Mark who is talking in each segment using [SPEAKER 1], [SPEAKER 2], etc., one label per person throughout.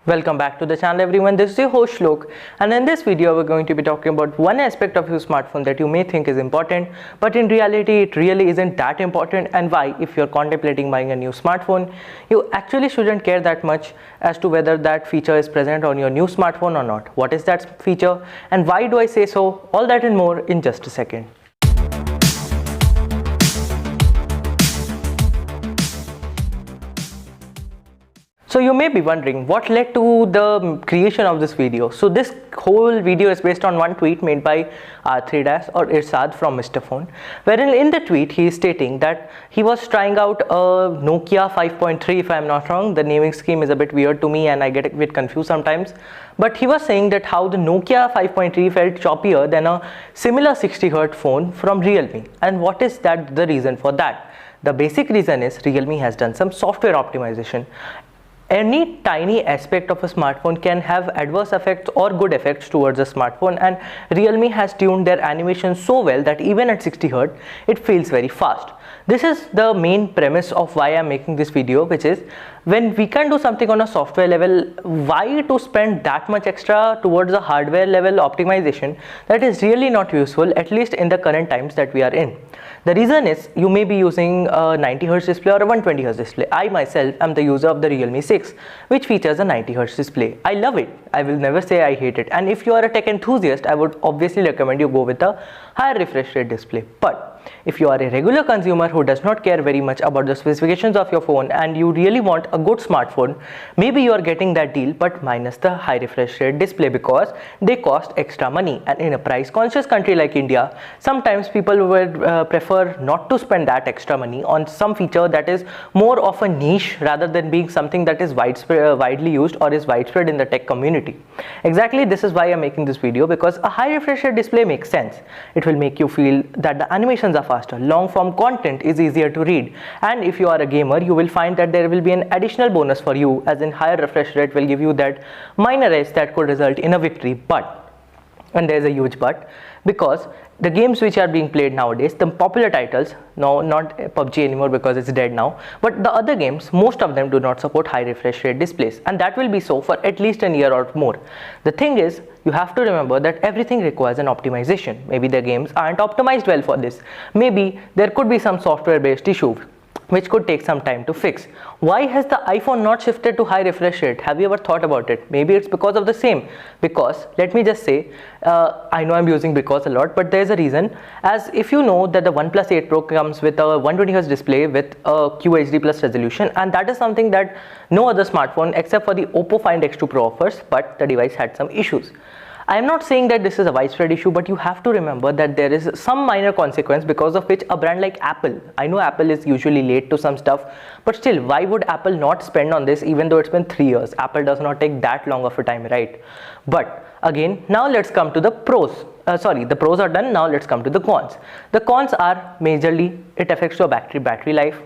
[SPEAKER 1] Welcome back to the channel everyone, this is your host Shlok, and in this video we're going to be talking about one aspect of your smartphone that you may think is important, but in reality it really isn't that important, and why, if you're contemplating buying a new smartphone, you actually shouldn't care that much as to whether that feature is present on your new smartphone or not. What is that feature and why do I say so? All that and more in just a second. So you may be wondering what led to the creation of this video. So this whole video is based on one tweet made by R3 or Irsad from Mr. Phone, wherein in the tweet he is stating that he was trying out a Nokia 5.3, if I am not wrong. The naming scheme is a bit weird to me and I get a bit confused sometimes. But he was saying that how the Nokia 5.3 felt choppier than a similar 60Hz phone from Realme. And what is that the reason for that? The basic reason is Realme has done some software optimization. Any tiny aspect of a smartphone can have adverse effects or good effects towards a smartphone, and Realme has tuned their animation so well that even at 60Hz it feels very fast. This is the main premise of why I'm making this video, which is when we can do something on a software level, why to spend that much extra towards a hardware level optimization that is really not useful, at least in the current times that we are in. The reason is you may be using a 90Hz display or a 120Hz display. I myself am the user of the Realme 6, which features a 90Hz display. I love it. I will never say I hate it. And if you are a tech enthusiast, I would obviously recommend you go with a higher refresh rate display. But if you are a regular consumer who does not care very much about the specifications of your phone and you really want a good smartphone, maybe you are getting that deal but minus the high refresh rate display because they cost extra money, and in a price conscious country like India, sometimes people would prefer not to spend that extra money on some feature that is more of a niche rather than being something that is widely used or is widespread in the tech community. Exactly, this is why I'm making this video, because a high refresh rate display makes sense. It will make you feel that the animations are faster, long form content is easier to read, and if you are a gamer you will find that there will be an additional bonus for you, as in higher refresh rate will give you that minor edge that could result in a victory. But, and there is a huge but, because the games which are being played nowadays, the popular titles, no, not PUBG anymore because it's dead now, but the other games, most of them do not support high refresh rate displays, and that will be so for at least a year or more. The thing is, you have to remember that everything requires an optimization. Maybe the games aren't optimized well for this. Maybe there could be some software based issue which could take some time to fix. Why has the iPhone not shifted to high refresh rate? Have you ever thought about it? Maybe it's because of the same. Because, let me just say, I know I'm using because a lot, but there's a reason. As if you know that the OnePlus 8 Pro comes with a 120Hz display with a QHD plus resolution, and that is something that no other smartphone except for the Oppo Find X2 Pro offers, but the device had some issues. I am not saying that this is a widespread issue, but you have to remember that there is some minor consequence because of which a brand like Apple, I know Apple is usually late to some stuff, but still, why would Apple not spend on this even though it's been 3 years? Apple does not take that long of a time, right? But again, now let's come to the pros. The pros are done, now let's come to the cons. The cons are majorly it affects your battery life,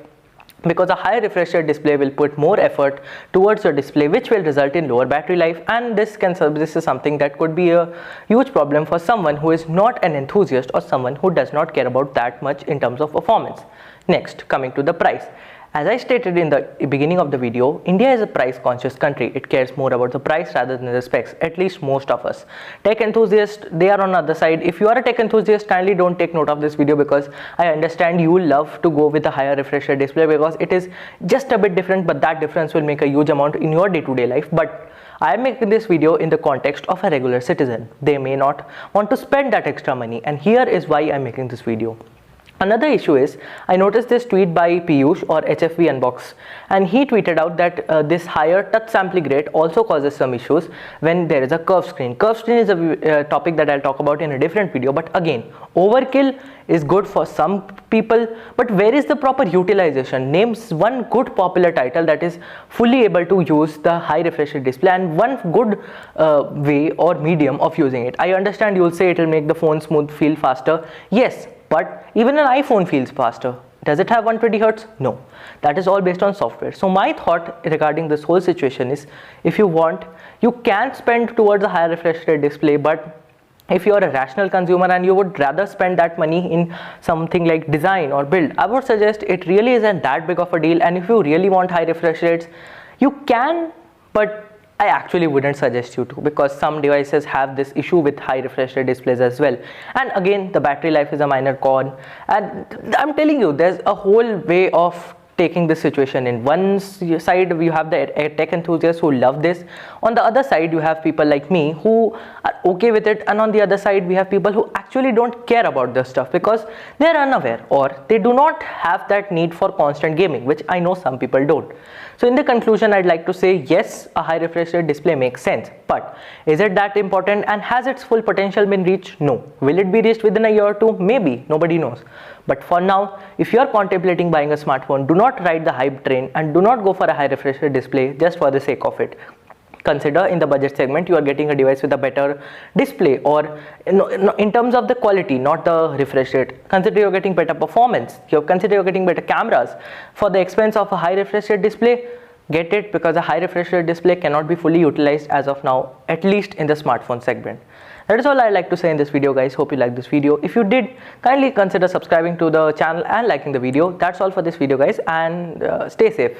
[SPEAKER 1] because a higher refresh rate display will put more effort towards your display, which will result in lower battery life, and this is something that could be a huge problem for someone who is not an enthusiast or someone who does not care about that much in terms of performance. Next, coming to the price. As I stated in the beginning of the video, India is a price conscious country. It cares more about the price rather than the specs, at least most of us. Tech enthusiasts, they are on the other side. If you are a tech enthusiast, kindly don't take note of this video, because I understand you will love to go with a higher refresh rate display because it is just a bit different, but that difference will make a huge amount in your day-to-day life. But I am making this video in the context of a regular citizen. They may not want to spend that extra money, and here is why I'm making this video. Another issue is, I noticed this tweet by Piyush or HFV Unbox, and he tweeted out that this higher touch sampling rate also causes some issues when there is a curved screen. Curved screen is a topic that I'll talk about in a different video, but again, overkill is good for some people, but where is the proper utilization? Names one good popular title that is fully able to use the high refresh rate display, and one good way or medium of using it. I understand you'll say it will make the phone smooth, feel faster. Yes, but even an iPhone feels faster. Does it have 120Hz? No. That is all based on software. So my thought regarding this whole situation is, if you want, you can spend towards a higher refresh rate display, but if you are a rational consumer and you would rather spend that money in something like design or build, I would suggest it really isn't that big of a deal. And if you really want high refresh rates, you can, but I actually wouldn't suggest you to, because some devices have this issue with high refresh rate displays as well. And again, the battery life is a minor con, and I'm telling you, there's a whole way of taking this situation. In one side you have the tech enthusiasts who love this, on the other side you have people like me who are okay with it, and on the other side we have people who actually don't care about this stuff because they're unaware or they do not have that need for constant gaming, which I know some people don't. So in the conclusion, I'd like to say yes, a high refresh rate display makes sense, but is it that important, and has its full potential been reached? No. Will it be reached within a year or two? Maybe, nobody knows. But for now, if you are contemplating buying a smartphone, do not ride the hype train and do not go for a high refresh rate display just for the sake of it. Consider in the budget segment you are getting a device with a better display, or in terms of the quality, not the refresh rate. Consider you're getting better performance, consider you're getting better cameras. For the expense of a high refresh rate display, get it, because a high refresh rate display cannot be fully utilized as of now, at least in the smartphone segment. That is all I'd like to say in this video, guys. Hope you liked this video. If you did, kindly consider subscribing to the channel and liking the video. That's all for this video, guys, and stay safe.